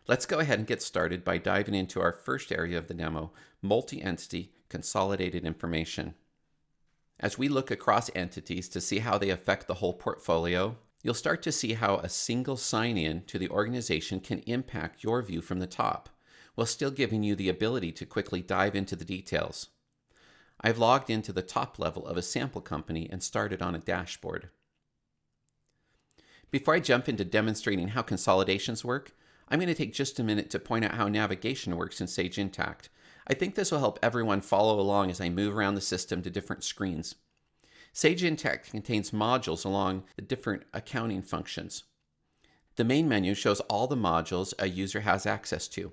Let's go ahead and get started by diving into our first area of the demo, multi-entity consolidated information. As we look across entities to see how they affect the whole portfolio, you'll start to see how a single sign-in to the organization can impact your view from the top, while still giving you the ability to quickly dive into the details. I've logged into the top level of a sample company and started on a dashboard. Before I jump into demonstrating how consolidations work, I'm going to take just a minute to point out how navigation works in Sage Intacct. I think this will help everyone follow along as I move around the system to different screens. Sage Intacct contains modules along the different accounting functions. The main menu shows all the modules a user has access to.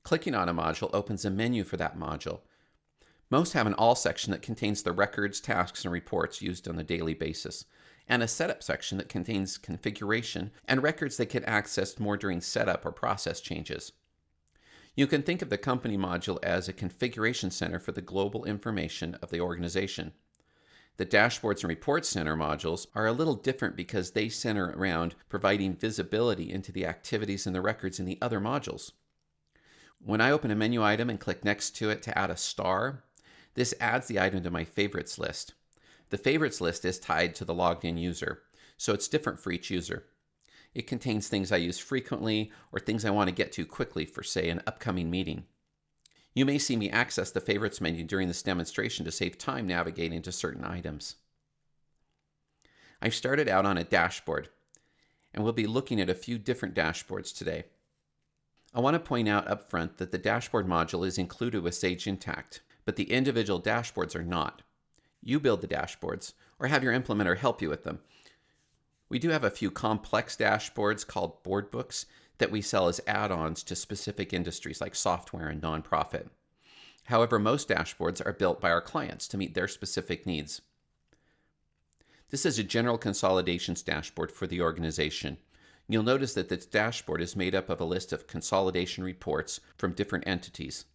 Clicking on a module opens a menu for that module. Most have an All section that contains the records, tasks, and reports used on a daily basis, and a Setup section that contains configuration and records that get accessed more during setup or process changes. You can think of the company module as a configuration center for the global information of the organization. The Dashboards and Reports Center modules are a little different because they center around providing visibility into the activities and the records in the other modules. When I open a menu item and click next to it to add a star, this adds the item to my favorites list. The favorites list is tied to the logged in user, so it's different for each user. It contains things I use frequently or things I want to get to quickly for, say, an upcoming meeting. You may see me access the favorites menu during this demonstration to save time navigating to certain items. I've started out on a dashboard, and we'll be looking at a few different dashboards today. I want to point out up front that the dashboard module is included with Sage Intacct, but the individual dashboards are not. You build the dashboards, or have your implementer help you with them. We do have a few complex dashboards called board books that we sell as add-ons to specific industries like software and nonprofit. However, most dashboards are built by our clients to meet their specific needs. This is a general consolidations dashboard for the organization. You'll notice that this dashboard is made up of a list of consolidation reports from different entities.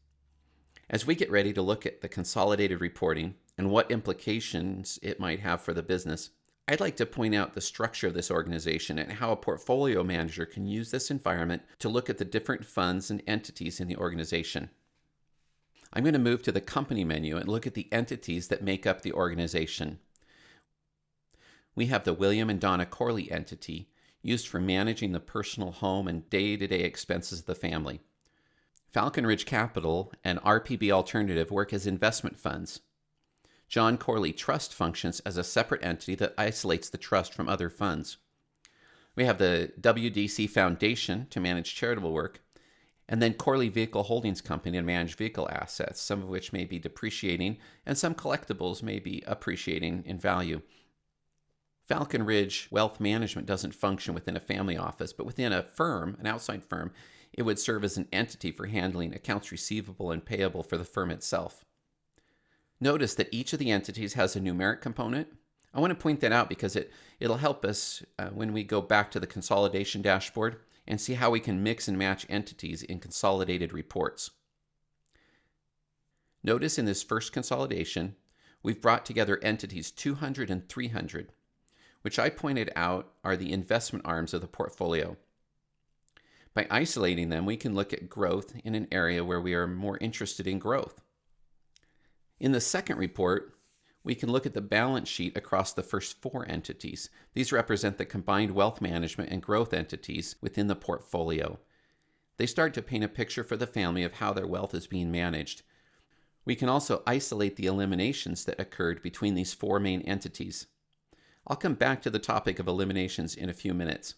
As we get ready to look at the consolidated reporting and what implications it might have for the business, I'd like to point out the structure of this organization and how a portfolio manager can use this environment to look at the different funds and entities in the organization. I'm going to move to the company menu and look at the entities that make up the organization. We have the William and Donna Corley entity, used for managing the personal home and day-to-day expenses of the family. Falcon Ridge Capital and RPB Alternative work as investment funds. John Corley Trust functions as a separate entity that isolates the trust from other funds. We have the WDC Foundation to manage charitable work, and then Corley Vehicle Holdings Company to manage vehicle assets, some of which may be depreciating, and some collectibles may be appreciating in value. Falcon Ridge Wealth Management doesn't function within a family office, but within a firm, an outside firm, it would serve as an entity for handling accounts receivable and payable for the firm itself. Notice that each of the entities has a numeric component. I want to point that out because it'll help us when we go back to the consolidation dashboard and see how we can mix and match entities in consolidated reports. Notice in this first consolidation, we've brought together entities 200 and 300, which I pointed out are the investment arms of the portfolio. By isolating them, we can look at growth in an area where we are more interested in growth. In the second report, we can look at the balance sheet across the first 4 entities. These represent the combined wealth management and growth entities within the portfolio. They start to paint a picture for the family of how their wealth is being managed. We can also isolate the eliminations that occurred between these 4 main entities. I'll come back to the topic of eliminations in a few minutes.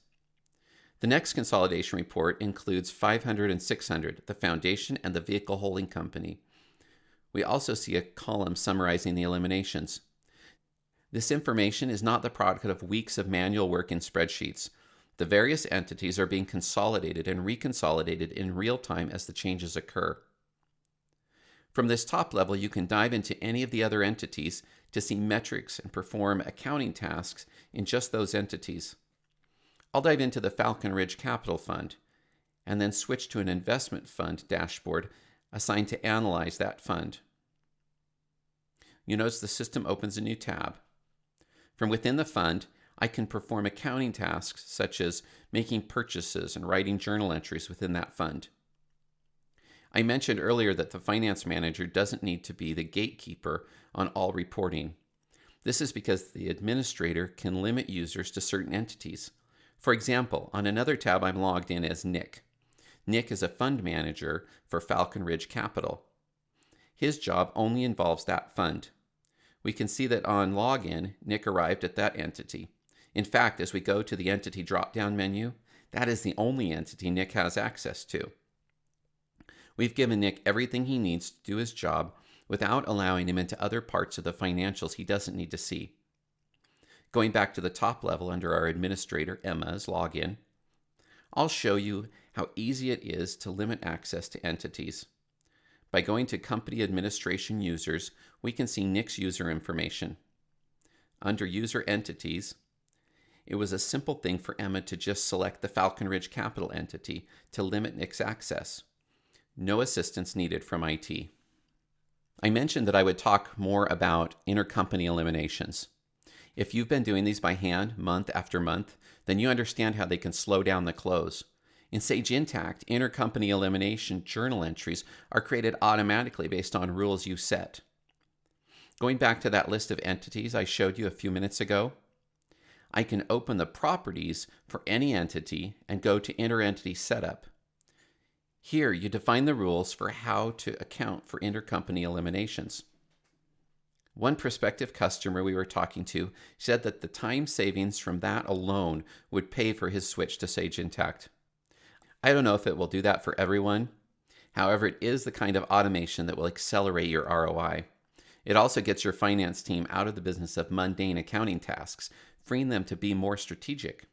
The next consolidation report includes 500 and 600, the foundation and the vehicle holding company. We also see a column summarizing the eliminations. This information is not the product of weeks of manual work in spreadsheets. The various entities are being consolidated and reconsolidated in real time as the changes occur. From this top level, you can dive into any of the other entities to see metrics and perform accounting tasks in just those entities. I'll dive into the Falcon Ridge Capital Fund and then switch to an investment fund dashboard assigned to analyze that fund. You notice the system opens a new tab. From within the fund, I can perform accounting tasks such as making purchases and writing journal entries within that fund. I mentioned earlier that the finance manager doesn't need to be the gatekeeper on all reporting. This is because the administrator can limit users to certain entities. For example, on another tab I'm logged in as Nick. Nick is a fund manager for Falcon Ridge Capital. His job only involves that fund. We can see that on login, Nick arrived at that entity. In fact, as we go to the entity drop-down menu, that is the only entity Nick has access to. We've given Nick everything he needs to do his job without allowing him into other parts of the financials he doesn't need to see. Going back to the top level under our administrator, Emma's login, I'll show you how easy it is to limit access to entities. By going to Company Administration Users, we can see Nick's user information. Under User Entities, it was a simple thing for Emma to just select the Falcon Ridge Capital entity to limit Nick's access. No assistance needed from IT. I mentioned that I would talk more about intercompany eliminations. If you've been doing these by hand month after month, then you understand how they can slow down the close. In Sage Intacct, intercompany elimination journal entries are created automatically based on rules you set. Going back to that list of entities I showed you a few minutes ago, I can open the properties for any entity and go to Inter-Entity Setup. Here, you define the rules for how to account for intercompany eliminations. One prospective customer we were talking to said that the time savings from that alone would pay for his switch to Sage Intacct. I don't know if it will do that for everyone. However, it is the kind of automation that will accelerate your ROI. It also gets your finance team out of the business of mundane accounting tasks, freeing them to be more strategic.